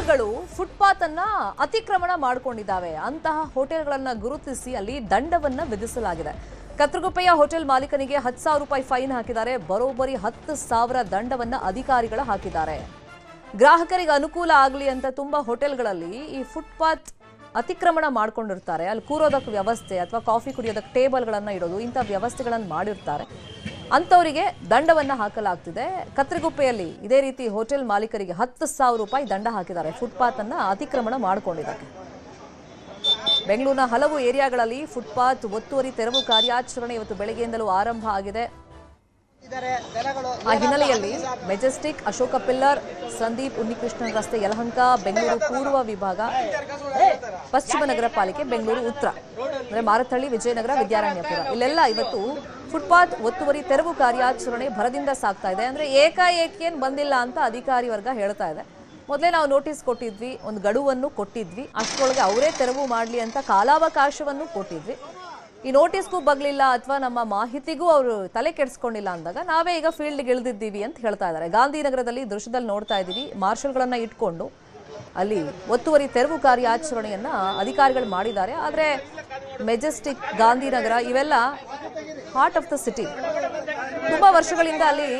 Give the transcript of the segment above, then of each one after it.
ಹೋಟೆಲ್ಗಳು ಫುಟ್ಪಾತ್ ಅನ್ನ ಅತಿಕ್ರಮಣ ಮಾಡಿಕೊಂಡಿದ್ದಾವೆ. ಅಂತಹ ಹೋಟೆಲ್ಗಳನ್ನ ಗುರುತಿಸಿ ಅಲ್ಲಿ ದಂಡವನ್ನ ವಿಧಿಸಲಾಗಿದೆ. ಕತ್ರಗುಪ್ಪೆಯ ಹೋಟೆಲ್ ಮಾಲೀಕನಿಗೆ 10,000 ರೂಪಾಯಿ ಫೈನ್ ಹಾಕಿದ್ದಾರೆ. ಬರೋಬ್ಬರಿ 10,000 ದಂಡವನ್ನ ಅಧಿಕಾರಿಗಳು ಹಾಕಿದ್ದಾರೆ. ಗ್ರಾಹಕರಿಗೆ ಅನುಕೂಲ ಆಗಲಿ ಅಂತ ತುಂಬಾ ಹೋಟೆಲ್ಗಳಲ್ಲಿ ಈ ಫುಟ್ಪಾತ್ ಅತಿಕ್ರಮಣ ಮಾಡ್ಕೊಂಡಿರ್ತಾರೆ. ಅಲ್ಲಿ ಕೂರೋದಕ್ಕೆ ವ್ಯವಸ್ಥೆ ಅಥವಾ ಕಾಫಿ ಕುಡಿಯೋದಕ್ಕೆ ಟೇಬಲ್ಗಳನ್ನು ಇಡೋದು ಇಂಥ ವ್ಯವಸ್ಥೆಗಳನ್ನು ಮಾಡಿರ್ತಾರೆ. ಅಂಥವರಿಗೆ ದಂಡವನ್ನು ಹಾಕಲಾಗ್ತಿದೆ. ಕತ್ರಗುಪ್ಪೆಯಲ್ಲಿ ಇದೇ ರೀತಿ ಹೋಟೆಲ್ ಮಾಲೀಕರಿಗೆ 10,000 ರೂಪಾಯಿ ದಂಡ ಹಾಕಿದ್ದಾರೆ ಫುಟ್ಪಾತ್ ಅನ್ನ ಅತಿಕ್ರಮಣ ಮಾಡಿಕೊಂಡಿದ್ದಾರೆ. ಬೆಂಗಳೂರಿನ ಹಲವು ಏರಿಯಾಗಳಲ್ಲಿ ಫುಟ್ಪಾತ್ ಒತ್ತುವರಿ ತೆರವು ಕಾರ್ಯಾಚರಣೆ ಇವತ್ತು ಬೆಳಗ್ಗೆಯಿಂದಲೂ ಆರಂಭ ಆಗಿದೆ. ಆ ಹಿನ್ನೆಲೆಯಲ್ಲಿ ಮೆಜೆಸ್ಟಿಕ್, ಅಶೋಕ ಪಿಲ್ಲರ್, ಸಂದೀಪ್ ಉನ್ನಿಕೃಷ್ಣನ್ ರಸ್ತೆ, ಯಲಹಂಕ, ಬೆಂಗಳೂರು ಪೂರ್ವ ವಿಭಾಗ, ಪಶ್ಚಿಮ ನಗರ ಪಾಲಿಕೆ, ಬೆಂಗಳೂರು ಉತ್ತರ ಅಂದ್ರೆ ಮಾರತಹಳ್ಳಿ, ವಿಜಯನಗರ, ವಿದ್ಯಾರಣ್ಯಪುರ ಇಲ್ಲೆಲ್ಲ ಇವತ್ತು ಫುಟ್ಪಾತ್ ಒತ್ತುವರಿ ತೆರವು ಕಾರ್ಯಾಚರಣೆ ಭರದಿಂದ ಸಾಗ್ತಾ ಇದೆ. ಅಂದ್ರೆ ಏಕಾಏಕಿ ಏನ್ ಬಂದಿಲ್ಲ ಅಂತ ಅಧಿಕಾರಿ ವರ್ಗ ಹೇಳ್ತಾ ಇದೆ. ಮೊದಲೇ ನಾವು ನೋಟಿಸ್ ಕೊಟ್ಟಿದ್ವಿ, ಒಂದು ಗಡುವನ್ನು ಕೊಟ್ಟಿದ್ವಿ, ಅಷ್ಟರೊಳಗೆ ಅವರೇ ತೆರವು ಮಾಡಲಿ ಅಂತ ಕಾಲಾವಕಾಶವನ್ನು ಕೊಟ್ಟಿದ್ವಿ. ಈ ನೋಟಿಸ್ಗೂ ಬಗ್ಲಿಲ್ಲ ಅಥವಾ ನಮ್ಮ ಮಾಹಿತಿಗೂ ಅವರು ತಲೆ ಕೆಡಿಸ್ಕೊಂಡಿಲ್ಲ ಅಂದಾಗ ನಾವೇ ಈಗ ಫೀಲ್ಡ್ಗೆ ಇಳಿದಿದ್ದೀವಿ ಅಂತ ಹೇಳ್ತಾ ಇದ್ದಾರೆ. ಗಾಂಧಿನಗರದಲ್ಲಿ ದೃಶ್ಯದಲ್ಲಿ ನೋಡ್ತಾ ಇದ್ದೀವಿ, ಮಾರ್ಷಲ್ಗಳನ್ನ ಇಟ್ಕೊಂಡು ಅಲ್ಲಿ ಒತ್ತುವರಿ ತೆರವು ಕಾರ್ಯಾಚರಣೆಯನ್ನ ಅಧಿಕಾರಿಗಳು ಮಾಡಿದ್ದಾರೆ. ಆದರೆ ಮೆಜೆಸ್ಟಿಕ್, ಗಾಂಧಿನಗರ ಇವೆಲ್ಲ ಹಾರ್ಟ್ ಆಫ್ ದ ಸಿಟಿ. ತುಂಬಾ ವರ್ಷಗಳಿಂದ ಅಲ್ಲಿ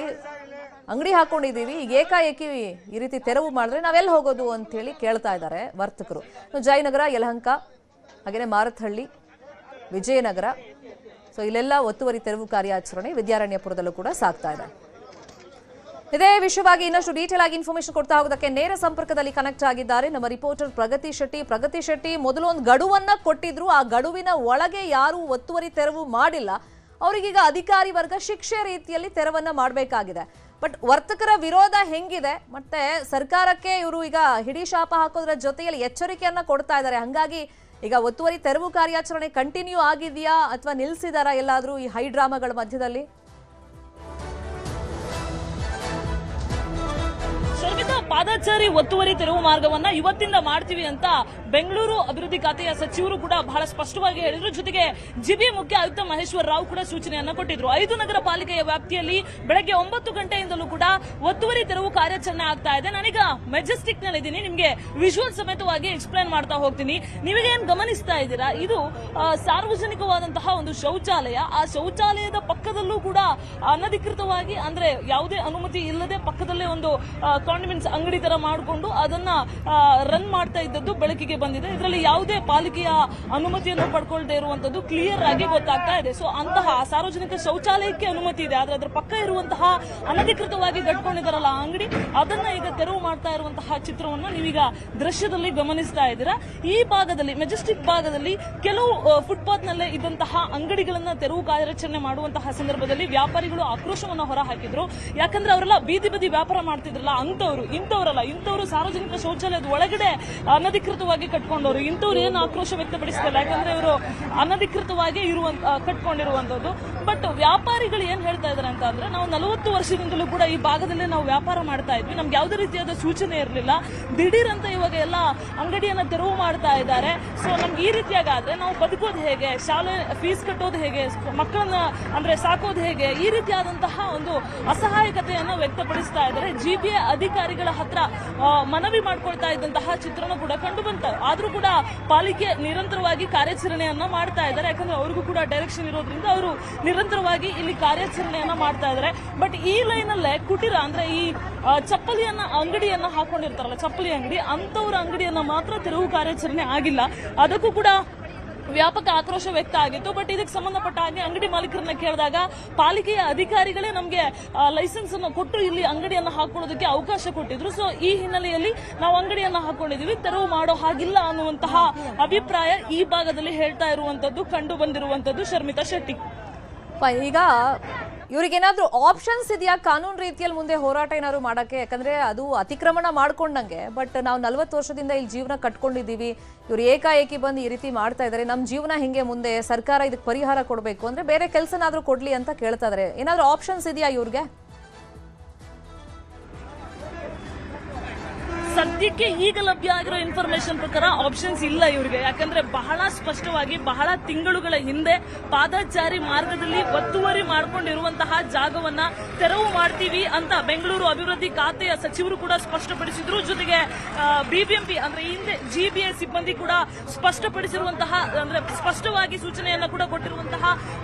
ಅಂಗಡಿ ಹಾಕೊಂಡಿದ್ದೀವಿ, ಈಗ ಏಕಾಏಕಿ ಈ ರೀತಿ ತೆರವು ಮಾಡಿದ್ರೆ ನಾವೆಲ್ಲಿ ಹೋಗೋದು ಅಂತ ಹೇಳಿ ಕೇಳ್ತಾ ಇದ್ದಾರೆ ವರ್ತಕರು. ಜಯನಗರ, ಯಲಹಂಕ, ಹಾಗೇನೆ ಮಾರತಹಳ್ಳಿ, ವಿಜಯನಗರ, ಸೊ ಇಲ್ಲೆಲ್ಲ ಒತ್ತುವರಿ ತೆರವು ಕಾರ್ಯಾಚರಣೆ ವಿದ್ಯಾರಣ್ಯಪುರದಲ್ಲೂ ಕೂಡ ಸಾಗ್ತಾ ಇದೆ. ಇದೇ ವಿಷಯವಾಗಿ ಇನ್ನಷ್ಟು ಡೀಟೇಲ್ ಆಗಿ ಇನ್ಫಾರ್ಮೇಶನ್ ಕೊಡ್ತಾ ಹೋಗೋದಕ್ಕೆ ನೇರ ಸಂಪರ್ಕದಲ್ಲಿ ಕನೆಕ್ಟ್ ಆಗಿದ್ದಾರೆ ನಮ್ಮ ರಿಪೋರ್ಟರ್ ಪ್ರಗತಿ ಶೆಟ್ಟಿ. ಪ್ರಗತಿ ಶೆಟ್ಟಿ, ಮೊದಲು ಒಂದು ಗಡುವನ್ನ ಕೊಟ್ಟಿದ್ರು, ಆ ಗಡುವಿನ ಒಳಗೆ ಯಾರು ಒತ್ತುವರಿ ತೆರವು ಮಾಡಿಲ್ಲ ಅವರಿಗೀಗ ಅಧಿಕಾರಿ ವರ್ಗ ಶಿಕ್ಷೆ ರೀತಿಯಲ್ಲಿ ತೆರವನ್ನ ಮಾಡಬೇಕಾಗಿದೆ. ಬಟ್ ವರ್ತಕರ ವಿರೋಧ ಹೆಂಗಿದೆ, ಮತ್ತೆ ಸರ್ಕಾರಕ್ಕೆ ಇವರು ಈಗ ಹಿಡಿ ಶಾಪ ಹಾಕೋದ್ರ ಜೊತೆಯಲ್ಲಿ ಎಚ್ಚರಿಕೆಯನ್ನ ಕೊಡ್ತಾ ಇದ್ದಾರೆ. ಹಂಗಾಗಿ ಈಗ ಒತ್ತುವರಿ ತೆರವು ಕಾರ್ಯಾಚರಣೆ ಕಂಟಿನ್ಯೂ ಆಗಿದೆಯಾ ಅಥವಾ ನಿಲ್ಲಿಸಿದಾರಾ ಎಲ್ಲಾದ್ರೂ ಈ ಹೈ ಡ್ರಾಮಾಗಳ ಮಧ್ಯದಲ್ಲಿ? ಪಾದಚಾರಿ ಒತ್ತುವರಿ ತೆರವು ಮಾರ್ಗವನ್ನ ಇವತ್ತಿಂದ ಮಾಡ್ತೀವಿ ಅಂತ ಬೆಂಗಳೂರು ಅಭಿವೃದ್ಧಿ ಖಾತೆಯ ಸಚಿವರು ಕೂಡ ಬಹಳ ಸ್ಪಷ್ಟವಾಗಿ ಹೇಳಿದ್ರು. ಜೊತೆಗೆ ಜಿಬಿ ಮುಖ್ಯ ಆಯುಕ್ತ ಮಹೇಶ್ವರ್ ರಾವ್ ಕೂಡ ಸೂಚನೆಯನ್ನ ಕೊಟ್ಟಿದ್ರು. 5 ನಗರ ಪಾಲಿಕೆಯ ವ್ಯಾಪ್ತಿಯಲ್ಲಿ ಬೆಳಗ್ಗೆ 9 ಗಂಟೆಯಿಂದಲೂ ಕೂಡ ಒತ್ತುವರಿ ತೆರವು ಕಾರ್ಯಾಚರಣೆ ಆಗ್ತಾ ಇದೆ. ನಾನೀಗ ಮೆಜೆಸ್ಟಿಕ್ ನಲ್ಲಿ ಇದ್ದೀನಿ, ನಿಮಗೆ ವಿಜುವಲ್ ಸಮೇತವಾಗಿ ಎಕ್ಸ್ಪ್ಲೈನ್ ಮಾಡ್ತಾ ಹೋಗ್ತೀನಿ. ನೀವೇನ್ ಗಮನಿಸ್ತಾ ಇದ್ದೀರಾ, ಇದು ಸಾರ್ವಜನಿಕವಾದಂತಹ ಒಂದು ಶೌಚಾಲಯ. ಆ ಶೌಚಾಲಯದ ಪಕ್ಕದಲ್ಲೂ ಕೂಡ ಅನಧಿಕೃತವಾಗಿ, ಅಂದ್ರೆ ಯಾವುದೇ ಅನುಮತಿ ಇಲ್ಲದೆ ಪಕ್ಕದಲ್ಲೇ ಒಂದು ಕಾಂಡಿಮೆಂಟ್ಸ್ ಅಂಗಡಿ ತರ ಮಾಡಿಕೊಂಡು ಅದನ್ನ ರನ್ ಮಾಡ್ತಾ ಇದ್ದದ್ದು ಬೆಳಕಿಗೆ ಬಂದಿದೆ. ಇದರಲ್ಲಿ ಯಾವುದೇ ಪಾಲಿಕೆಯ ಅನುಮತಿಯನ್ನು ಪಡ್ಕೊಳ್ದೇ ಇರುವಂತದ್ದು ಕ್ಲಿಯರ್ ಆಗಿ ಗೊತ್ತಾಗ್ತಾ ಇದೆ. ಸೊ ಅಂತಹ ಸಾರ್ವಜನಿಕ ಶೌಚಾಲಯಕ್ಕೆ ಅನುಮತಿ ಇದೆ, ಆದ್ರೆ ಅದರ ಪಕ್ಕ ಇರುವಂತಹ ಅನಧಿಕೃತವಾಗಿ ಕಟ್ಕೊಂಡಿದ್ದಾರಲ್ಲ ಆ ಅಂಗಡಿ, ಅದನ್ನ ಈಗ ತೆರವು ಮಾಡ್ತಾ ಇರುವಂತಹ ಚಿತ್ರವನ್ನ ನೀವೀಗ ದೃಶ್ಯದಲ್ಲಿ ಗಮನಿಸ್ತಾ ಇದ್ದೀರಾ. ಈ ಭಾಗದಲ್ಲಿ, ಮೆಜೆಸ್ಟಿಕ್ ಭಾಗದಲ್ಲಿ ಕೆಲವು ಫುಟ್ಪಾತ್ ನಲ್ಲೇ ಇದ್ದಂತಹ ಅಂಗಡಿಗಳನ್ನ ತೆರವು ಕಾರ್ಯಾಚರಣೆ ಮಾಡುವಂತಹ ಸಂದರ್ಭದಲ್ಲಿ ವ್ಯಾಪಾರಿಗಳು ಆಕ್ರೋಶವನ್ನ ಹೊರ ಹಾಕಿದ್ರು. ಯಾಕಂದ್ರೆ ಅವರೆಲ್ಲ ಬೀದಿ ಬದಿ ವ್ಯಾಪಾರ ಮಾಡ್ತಿದ್ರಲ್ಲ, ಇಂಥವ್ರು ಸಾರ್ವಜನಿಕ ಶೌಚಾಲಯದ ಒಳಗಡೆ ಅನಧಿಕೃತವಾಗಿ ಕಟ್ಕೊಂಡವರು, ಇಂಥವ್ರು ಏನು ಆಕ್ರೋಶ ವ್ಯಕ್ತಪಡಿಸ್ತಿಲ್ಲ. ಯಾಕಂದ್ರೆ ಇವರು ಅನಧಿಕೃತವಾಗಿ ಕಟ್ಕೊಂಡಿರುವಂತದ್ದು. ಬಟ್ ವ್ಯಾಪಾರಿಗಳು ಏನ್ ಹೇಳ್ತಾ ಇದಾರೆ ಅಂತ ಅಂದ್ರೆ, ನಾವು 40 ವರ್ಷದಿಂದಲೂ ಕೂಡ ಈ ಭಾಗದಲ್ಲೇ ನಾವು ವ್ಯಾಪಾರ ಮಾಡ್ತಾ ಇದ್ವಿ, ನಮ್ಗೆ ಯಾವುದೇ ರೀತಿಯಾದ ಸೂಚನೆ ಇರಲಿಲ್ಲ. ದಿಢೀರ್ ಅಂತ ಇವಾಗ ಎಲ್ಲ ಅಂಗಡಿಯನ್ನ ತೆರವು ಮಾಡ್ತಾ ಇದ್ದಾರೆ. ಸೊ ನಮ್ಗೆ ಈ ರೀತಿಯಾಗಾದ್ರೆ ನಾವು ಬದುಕೋದು ಹೇಗೆ, ಶಾಲೆ ಫೀಸ್ ಕಟ್ಟೋದು ಹೇಗೆ, ಮಕ್ಕಳನ್ನ ಅಂದ್ರೆ ಸಾಕೋದು ಹೇಗೆ, ಈ ರೀತಿಯಾದಂತಹ ಒಂದು ಅಸಹಾಯಕತೆಯನ್ನ ವ್ಯಕ್ತಪಡಿಸ್ತಾ ಇದ್ದಾರೆ. ಜಿಬಿಎ ಅಧಿಕಾರಿಗಳ ಹತ್ರ ಮನವಿ ಮಾಡ್ಕೊಳ್ತಾ ಇದ್ದಂತಹ ಚಿತ್ರಣ ಕೂಡ ಕಂಡು ಬಂತ. ಆದ್ರೂ ಕೂಡ ಪಾಲಿಕೆ ನಿರಂತರವಾಗಿ ಕಾರ್ಯಾಚರಣೆಯನ್ನ ಮಾಡ್ತಾ ಇದ್ದಾರೆ. ಯಾಕಂದ್ರೆ ಅವ್ರಿಗೂ ಕೂಡ ಡೈರೆಕ್ಷನ್ ಇರೋದ್ರಿಂದ ಅವರು ನಿರಂತರವಾಗಿ ಇಲ್ಲಿ ಕಾರ್ಯಾಚರಣೆಯನ್ನ ಮಾಡ್ತಾ ಇದ್ದಾರೆ. ಬಟ್ ಈ ಲೈನ್ ಅಲ್ಲೇ ಕುಟೀರ, ಅಂದ್ರೆ ಈ ಚಪ್ಪಲಿಯನ್ನ ಅಂಗಡಿಯನ್ನ ಹಾಕೊಂಡಿರ್ತಾರಲ್ಲ, ಚಪ್ಪಲಿ ಅಂಗಡಿ, ಅಂತವ್ರ ಅಂಗಡಿಯನ್ನ ಮಾತ್ರ ತೆರವು ಕಾರ್ಯಾಚರಣೆ ಆಗಿಲ್ಲ. ಅದಕ್ಕೂ ಕೂಡ ವ್ಯಾಪಕ ಆಕ್ರೋಶ ವ್ಯಕ್ತ ಆಗಿತ್ತು. ಬಟ್ ಇದಕ್ಕೆ ಸಂಬಂಧಪಟ್ಟ ಹಾಗೆ ಅಂಗಡಿ ಮಾಲೀಕರನ್ನ ಕೇಳಿದಾಗ ಪಾಲಿಕೆಯ ಅಧಿಕಾರಿಗಳೇ ನಮಗೆ ಲೈಸೆನ್ಸ್ ಅನ್ನು ಕೊಟ್ಟು ಇಲ್ಲಿ ಅಂಗಡಿಯನ್ನ ಹಾಕೊಳ್ಳೋದಕ್ಕೆ ಅವಕಾಶ ಕೊಟ್ಟಿದ್ರು. ಸೊ ಈ ಹಿನ್ನೆಲೆಯಲ್ಲಿ ನಾವು ಅಂಗಡಿಯನ್ನ ಹಾಕೊಂಡಿದೀವಿ, ತೆರವು ಮಾಡೋ ಹಾಗಿಲ್ಲ ಅನ್ನುವಂತಹ ಅಭಿಪ್ರಾಯ ಈ ಭಾಗದಲ್ಲಿ ಹೇಳ್ತಾ ಇರುವಂತದ್ದು, ಕಂಡು ಬಂದಿರುವಂತದ್ದು. ಶರ್ಮಿತಾ ಶೆಟ್ಟಿ, ಈಗ ಇವ್ರಿಗೇನಾದ್ರೂ ಆಪ್ಷನ್ಸ್ ಇದೆಯಾ ಕಾನೂನು ರೀತಿಯಲ್ಲಿ ಮುಂದೆ ಹೋರಾಟ ಏನಾದ್ರು ಮಾಡಕ್ಕೆ? ಯಾಕಂದ್ರೆ ಅದು ಅತಿಕ್ರಮಣ ಮಾಡ್ಕೊಂಡಂಗೆ. ಬಟ್ ನಾವು 40 ವರ್ಷದಿಂದ ಇಲ್ಲಿ ಜೀವನ ಕಟ್ಕೊಂಡಿದ್ದೀವಿ, ಇವ್ರು ಏಕಾಏಕಿ ಬಂದು ಈ ರೀತಿ ಮಾಡ್ತಾ ಇದ್ದಾರೆ, ನಮ್ಮ ಜೀವನ ಹಿಂಗೆ ಮುಂದೆ, ಸರ್ಕಾರ ಇದಕ್ಕೆ ಪರಿಹಾರ ಕೊಡಬೇಕು ಅಂದ್ರೆ ಬೇರೆ ಕೆಲಸನಾದ್ರೂ ಕೊಡ್ಲಿ ಅಂತ ಕೇಳ್ತಾ ಇದಾರೆ. ಏನಾದ್ರೂ ಆಪ್ಷನ್ಸ್ ಇದೆಯಾ ಇವ್ರಿಗೆ? ಸದ್ಯಕ್ಕೆ ಈಗ ಲಭ್ಯ ಆಗಿರೋ ಇನ್ಫಾರ್ಮೇಶನ್ ಪ್ರಕಾರ ಆಪ್ಷನ್ಸ್ ಇಲ್ಲ ಇವರಿಗೆ. ಯಾಕಂದ್ರೆ ಬಹಳ ಸ್ಪಷ್ಟವಾಗಿ ಬಹಳ ತಿಂಗಳುಗಳ ಹಿಂದೆ ಪಾದಚಾರಿ ಮಾರ್ಗದಲ್ಲಿ ಒತ್ತುವರಿ ಮಾಡಿಕೊಂಡಿರುವಂತಹ ಜಾಗವನ್ನ ತೆರವು ಮಾಡ್ತೀವಿ ಅಂತ ಬೆಂಗಳೂರು ಅಭಿವೃದ್ಧಿ ಖಾತೆಯ ಸಚಿವರು ಕೂಡ ಸ್ಪಷ್ಟಪಡಿಸಿದ್ರು. ಜೊತೆಗೆ ಬಿಬಿಎಂಪಿ ಅಂದ್ರೆ ಹಿಂದೆ ಜಿಬಿಎ ಸಿಬ್ಬಂದಿ ಕೂಡ ಸ್ಪಷ್ಟಪಡಿಸಿರುವಂತಹ ಅಂದ್ರೆ ಸ್ಪಷ್ಟವಾಗಿ ಸೂಚನೆಯನ್ನ ಕೂಡ ಕೊಟ್ಟಿರುವಂತಹ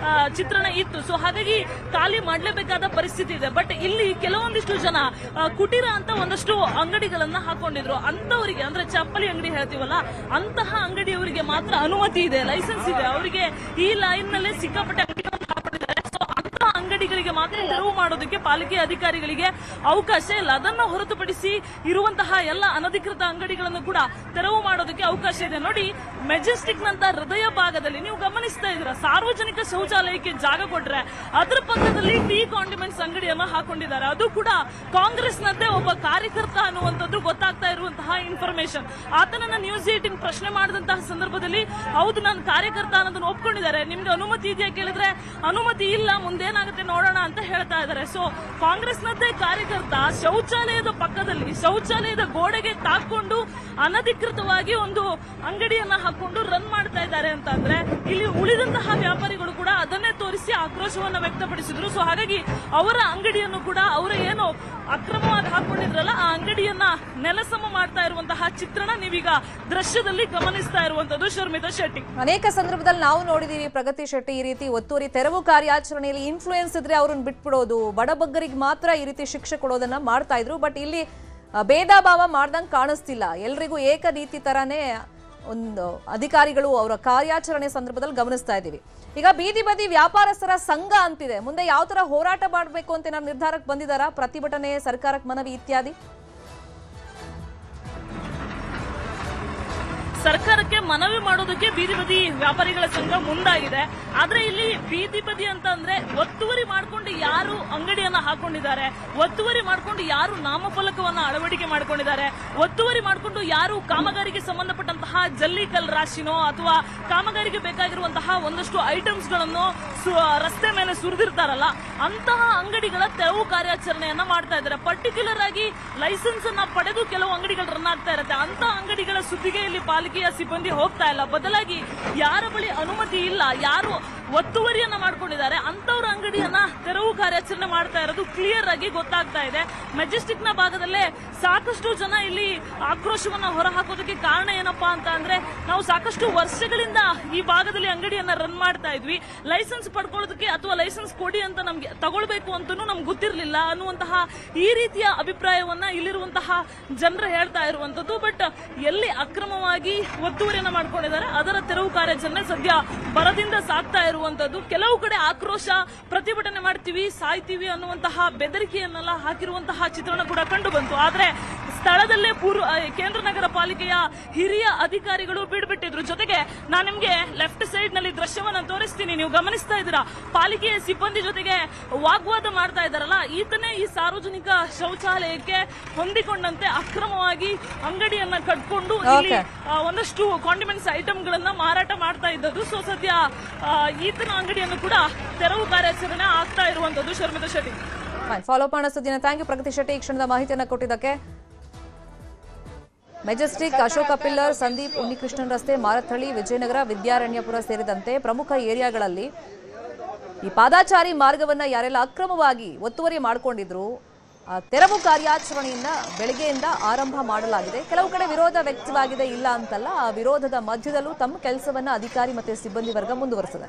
ಚಿತ್ರಣ ಇತ್ತು. ಸೊ ಹಾಗಾಗಿ ಖಾಲಿ ಮಾಡಲೇಬೇಕಾದ ಪರಿಸ್ಥಿತಿ ಇದೆ. ಬಟ್ ಇಲ್ಲಿ ಕೆಲವೊಂದಿಷ್ಟು ಜನ ಕುಟೀರ ಅಂತ ಒಂದಷ್ಟು ಅಂಗಡಿಗಳನ್ನ ಹಾಕೊಂಡಿದ್ರು. ಅಂತವರಿಗೆ ಅಂದ್ರೆ ಚಪ್ಪಲಿ ಅಂಗಡಿ ಹೇಳ್ತೀವಲ್ಲ, ಅಂತಹ ಅಂಗಡಿಯವರಿಗೆ ಮಾತ್ರ ಅನುಮತಿ ಇದೆ, ಲೈಸೆನ್ಸ್ ಇದೆ. ಅವರಿಗೆ ಈ ಲೈನ್ ನಲ್ಲೇ ಸಿಕ್ಕಾಪಟ್ಟೆ ಅಂಗಡಿಗಳನ್ನು ಹಾಕೊಂಡಿದ್ದಾರೆ. ಸೊ ಅಂತಹ ಅಂಗಡಿಗಳಿಗೆ ಮಾತ್ರ ತೆರವು ಮಾಡೋದಕ್ಕೆ ಪಾಲಿಕೆ ಅಧಿಕಾರಿಗಳಿಗೆ ಅವಕಾಶ ಇಲ್ಲ. ಅದನ್ನು ಹೊರತುಪಡಿಸಿ ಇರುವಂತಹ ಎಲ್ಲ ಅನಧಿಕೃತ ಅಂಗಡಿಗಳನ್ನು ಕೂಡ ತೆರವು ಮಾಡೋದಕ್ಕೆ ಅವಕಾಶ ಇದೆ. ನೋಡಿ, ಮೆಜೆಸ್ಟಿಕ್ ನಂತ ಹೃದಯ ಭಾಗದಲ್ಲಿ ನೀವು ಗಮನಿಸ್ತಾ ಇದ್ದೀರಾ, ಸಾರ್ವಜನಿಕ ಶೌಚಾಲಯಕ್ಕೆ ಜಾಗ ಕೊಟ್ರೆ ಅದರ ಪಕ್ಕದಲ್ಲಿ ಟೀ ಕಾಂಡಿಮೆಂಟ್ಸ್ ಅಂಗಡಿಯನ್ನ ಹಾಕೊಂಡಿದ್ದಾರೆ. ಅದು ಕೂಡ ಕಾಂಗ್ರೆಸ್ನದ್ದೇ ಒಬ್ಬ ಕಾರ್ಯಕರ್ತ ಅನ್ನುವಂಥದ್ದು ಗೊತ್ತಾಗ್ತಾ ಇರುವಂತಹ ಇನ್ಫಾರ್ಮೇಶನ್. ಆತನನ್ನ ನ್ಯೂಸ್ 18 ಪ್ರಶ್ನೆ ಮಾಡಿದಂತಹ ಸಂದರ್ಭದಲ್ಲಿ ಹೌದು ನಾನು ಕಾರ್ಯಕರ್ತ ಅನ್ನೋದನ್ನ ಒಪ್ಕೊಂಡಿದ್ದಾರೆ. ನಿಮ್ಗೆ ಅನುಮತಿ ಇದೆಯಾ ಕೇಳಿದ್ರೆ ಅನುಮತಿ ಇಲ್ಲ, ಮುಂದೇನಾಗುತ್ತೆ ನೋಡೋಣ ಅಂತ ಹೇಳ್ತಾ ಇದ್ದಾರೆ. ಸೊ ಕಾಂಗ್ರೆಸ್ನದ್ದೇ ಕಾರ್ಯಕರ್ತ ಶೌಚಾಲಯದ ಪಕ್ಕದಲ್ಲಿ ಶೌಚಾಲಯದ ಗೋಡೆಗೆ ತಾಕೊಂಡು ಅನಧಿಕೃತವಾಗಿ ಒಂದು ಅಂಗಡಿಯನ್ನ ಹಾಕೊಂಡು ರನ್ ಮಾಡ್ತಾ ಇದ್ದಾರೆ ಅಂತ ಅಂದ್ರೆ ಇಲ್ಲಿ ಉಳಿದಂತಹ ವ್ಯಾಪಾರಿಗಳು ಕೂಡ ಅದನ್ನೇ ತೋರಿಸಿ ಆಕ್ರೋಶವನ್ನ ವ್ಯಕ್ತಪಡಿಸಿದ್ರು. ಸೊ ಹಾಗಾಗಿ ಅವರ ಅಂಗಡಿಯನ್ನು ಕೂಡ ಅವರ ಏನು ಅಕ್ರಮವಾಗಿ ಹಾಕೊಂಡಿದ್ರಲ್ಲ ಆ ಅಂಗಡಿಯನ್ನ ನೆಲಸಮ ಮಾಡ್ತಾ ಇರುವಂತಹ ಚಿತ್ರಣ ನೀವೀಗ ದೃಶ್ಯದಲ್ಲಿ ಗಮನಿಸ್ತಾ ಇರುವಂತದ್ದು. ಶರ್ಮಿತಾ ಶೆಟ್ಟಿ, ಅನೇಕ ಸಂದರ್ಭದಲ್ಲಿ ನಾವು ನೋಡಿದೀವಿ ಪ್ರಗತಿ ಶೆಟ್ಟಿ ಈ ರೀತಿ ಒತ್ತುವರಿ ತೆರವು ಕಾರ್ಯಾಚರಣೆಯಲ್ಲಿ ಇನ್ಫ್ಲೂಯೆನ್ಸ್ ಇದ್ರೆ ಅವ್ರನ್ನ ಬಿಟ್ಬಿಡೋದು, ಬಡಬಗ್ಗರಿಗೆ ಮಾತ್ರ ಈ ರೀತಿ ಶಿಕ್ಷೆ ಕೊಡೋದನ್ನ ಮಾಡ್ತಾ ಇದ್ರು. ಬಟ್ ಇಲ್ಲಿ ಭೇದ ಭಾವ ಮಾಡ್ದಂಗೆ ಕಾಣಿಸ್ತಿಲ್ಲ. ಎಲ್ರಿಗೂ ಏಕ ನೀತಿ ತರಾನೇ ಒಂದು ಅಧಿಕಾರಿಗಳು ಅವರ ಕಾರ್ಯಾಚರಣೆ ಸಂದರ್ಭದಲ್ಲಿ ಗಮನಿಸ್ತಾ ಇದ್ದೀವಿ. ಈಗ ಬೀದಿ ಬದಿ ವ್ಯಾಪಾರಸ್ಥರ ಸಂಘ ಅಂತಿದೆ, ಮುಂದೆ ಯಾವ ತರ ಹೋರಾಟ ಮಾಡಬೇಕು ಅಂತ ಏನಾದ್ರು ನಿರ್ಧಾರಕ್ಕೆ ಬಂದಿದ್ದಾರಾ? ಪ್ರತಿಭಟನೆ, ಸರ್ಕಾರಕ್ಕೆ ಮನವಿ ಇತ್ಯಾದಿ? ಸರ್ಕಾರಕ್ಕೆ ಮನವಿ ಮಾಡೋದಕ್ಕೆ ಬೀದಿ ಬದಿ ವ್ಯಾಪಾರಿಗಳ ಸಂಘ ಮುಂದಾಗಿದೆ. ಆದ್ರೆ ಇಲ್ಲಿ ಬೀದಿ ಬದಿ ಅಂತ ಅಂದ್ರೆ ಒತ್ತುವರಿ ಮಾಡ್ಕೊಂಡು ಯಾರು ಅಂಗಡಿಯನ್ನ ಹಾಕೊಂಡಿದ್ದಾರೆ, ಒತ್ತುವರಿ ಮಾಡ್ಕೊಂಡು ಯಾರು ನಾಮಫಲಕವನ್ನ ಅಳವಡಿಕೆ ಮಾಡ್ಕೊಂಡಿದ್ದಾರೆ, ಒತ್ತುವರಿ ಮಾಡ್ಕೊಂಡು ಯಾರು ಕಾಮಗಾರಿಗೆ ಸಂಬಂಧಪಟ್ಟಂತಹ ಜಲ್ಲಿಕಲ್ ರಾಶಿನೋ ಅಥವಾ ಕಾಮಗಾರಿಗೆ ಬೇಕಾಗಿರುವಂತಹ ಒಂದಷ್ಟು ಐಟಮ್ಸ್ ಗಳನ್ನು ರಸ್ತೆ ಮೇಲೆ ಸುರಿದಿರ್ತಾರಲ್ಲ ಅಂತಹ ಅಂಗಡಿಗಳ ತೆರವು ಕಾರ್ಯಾಚರಣೆಯನ್ನ ಮಾಡ್ತಾ ಇದ್ದಾರೆ. ಪರ್ಟಿಕ್ಯುಲರ್ ಆಗಿ ಲೈಸೆನ್ಸ್ ಅನ್ನ ಪಡೆದು ಕೆಲವು ಅಂಗಡಿಗಳು ರನ್ ಆಗ್ತಾ ಇರುತ್ತೆ. ಅಂತಹ ಅಂಗಡಿಗಳ ಸುದ್ದಿಗೆ ಇಲ್ಲಿ ಪಾಲಿಕೆಯ ಸಿಬ್ಬಂದಿ ಹೋಗ್ತಾ ಇಲ್ಲ. ಬದಲಾಗಿ ಯಾರ ಬಳಿ ಅನುಮತಿ ಇಲ್ಲ, ಯಾರು ಒತ್ತುವರಿಯನ್ನ ಮಾಡ್ಕೊಂಡಿದ್ದಾರೆ ಅಂತವ್ರ ಅಂಗಡಿಯನ್ನ ತೆರವು ಕಾರ್ಯಾಚರಣೆ ಮಾಡ್ತಾ ಇರೋದು ಕ್ಲಿಯರ್ ಆಗಿ ಗೊತ್ತಾಗ್ತಾ ಇದೆ. ಮೆಜೆಸ್ಟಿಕ್ ನ ಭಾಗದಲ್ಲೇ ಸಾಕಷ್ಟು ಜನ ಇಲ್ಲಿ ಆಕ್ರೋಶವನ್ನ ಹೊರಹಾಕೋದಕ್ಕೆ ಕಾರಣ ಏನಪ್ಪಾ ಅಂತ ಅಂದ್ರೆ ನಾವು ಸಾಕಷ್ಟು ವರ್ಷಗಳಿಂದ ಈ ಭಾಗದಲ್ಲಿ ಅಂಗಡಿಯನ್ನ ರನ್ ಮಾಡ್ತಾ ಇದ್ವಿ, ಲೈಸೆನ್ಸ್ ಪಡ್ಕೊಳ್ಳೋದಕ್ಕೆ ಅಥವಾ ಲೈಸೆನ್ಸ್ ಕೊಡಿ ಅಂತ ನಮ್ಗೆ ತಗೊಳ್ಬೇಕು ಅಂತನೂ ನಮ್ಗೆ ಗೊತ್ತಿರಲಿಲ್ಲ ಅನ್ನುವಂತಹ ಈ ರೀತಿಯ ಅಭಿಪ್ರಾಯವನ್ನ ಇಲ್ಲಿರುವಂತಹ ಜನರು ಹೇಳ್ತಾ ಇರುವಂತದ್ದು. ಬಟ್ ಎಲ್ಲಿ ಅಕ್ರಮವಾಗಿ ಒತ್ತುವರಿಯನ್ನ ಮಾಡ್ಕೊಂಡಿದ್ದಾರೆ ಅದರ ತೆರವು ಕಾರ್ಯಾಚರಣೆ ಸದ್ಯ ಬರದಿಂದ ಸಾಕ್ತಾ ಇರುವಂತದ್ದು. ಕೆಲವು ಕಡೆ ಆಕ್ರೋಶ, ಪ್ರತಿಭಟನೆ ಮಾಡ್ತೀವಿ, ಸಾಯ್ತೀವಿ ಅನ್ನುವಂತಹ ಬೆದರಿಕೆಯನ್ನೆಲ್ಲ ಹಾಕಿರುವಂತಹ ಚಿತ್ರಣ ಕೂಡ ಕಂಡು ಬಂತು. ಆದ್ರೆ ಸ್ಥಳದಲ್ಲೇ ಕೇಂದ್ರ ನಗರ ಪಾಲಿಕೆಯ ಹಿರಿಯ ಅಧಿಕಾರಿಗಳು ಬಿಡ್ಬಿಟ್ಟಿದ್ರು. ಜೊತೆಗೆ ನಾನು ನಿಮ್ಗೆ ಲೆಫ್ಟ್ ಸೈಡ್ ನಲ್ಲಿ ದೃಶ್ಯವನ್ನ ತೋರಿಸ್ತೀನಿ, ನೀವು ಗಮನಿಸ್ತಾ ಇದ್ದೀರಾ. ಪಾಲಿಕೆಯ ಸಿಬ್ಬಂದಿ ಜೊತೆಗೆ ವಾಗ್ವಾದ ಮಾಡ್ತಾ ಇದ್ದಾರಲ್ಲ, ಈತನೇ ಈ ಸಾರ್ವಜನಿಕ ಶೌಚಾಲಯಕ್ಕೆ ಹೊಂದಿಕೊಂಡಂತೆ ಅಕ್ರಮವಾಗಿ ಅಂಗಡಿಯನ್ನ ಕಟ್ಕೊಂಡು ಇಲ್ಲಿ ಒಂದಷ್ಟು ಕಾಂಡಿಮೆಂಟ್ಸ್ ಐಟಮ್ ಗಳನ್ನ ಮಾರಾಟ ಮಾಡ್ತಾ ಇದ್ದದ್ದು. ಸೊ ಸದ್ಯ ಈತನ ಅಂಗಡಿಯನ್ನು ಕೂಡ ತೆರವು ಕಾರ್ಯಾಚರಣೆ ಆಗ್ತಾ ಇರುವಂತದ್ದು. ಶರ್ಮಿತಾ ಶೆಟ್ಟಿ, ಫಾಲೋ ಮಾಡೋ ಸುದ್ದಿನ ಥ್ಯಾಂಕ್ ಯು ಪ್ರಗತಿ ಶೆಟ್ಟಿ ಈ ಕ್ಷಣದ ಮಾಹಿತಿಯನ್ನು ಕೊಟ್ಟಿದ್ದಕ್ಕೆ. ಮೆಜೆಸ್ಟಿಕ್, ಅಶೋಕ ಪಿಲ್ಲರ್, ಸಂದೀಪ್ ಉನ್ನಿಕೃಷ್ಣನ್ ರಸ್ತೆ, ಮಾರತ್ಹಳ್ಳಿ, ವಿಜಯನಗರ, ವಿದ್ಯಾರಣ್ಯಪುರ ಸೇರಿದಂತೆ ಪ್ರಮುಖ ಏರಿಯಾಗಳಲ್ಲಿ ಈ ಪಾದಾಚಾರಿ ಮಾರ್ಗವನ್ನ ಯಾರೆಲ್ಲ ಅಕ್ರಮವಾಗಿ ಒತ್ತುವರಿ ಮಾಡಿಕೊಂಡಿದ್ರು ತೆರವು ಕಾರ್ಯಾಚರಣೆಯನ್ನ ಬೆಳಗ್ಗೆಯಿಂದ ಆರಂಭ ಮಾಡಲಾಗಿದೆ. ಕೆಲವು ಕಡೆ ವಿರೋಧ ವ್ಯಕ್ತವಾಗಿದೆ, ಇಲ್ಲ ಅಂತಲ್ಲ. ಆ ವಿರೋಧದ ಮಧ್ಯದಲ್ಲೂ ತಮ್ಮ ಕೆಲಸವನ್ನ ಅಧಿಕಾರಿ ಮತ್ತೆ ಸಿಬ್ಬಂದಿ ವರ್ಗ ಮುಂದುವರೆಸಿದೆ.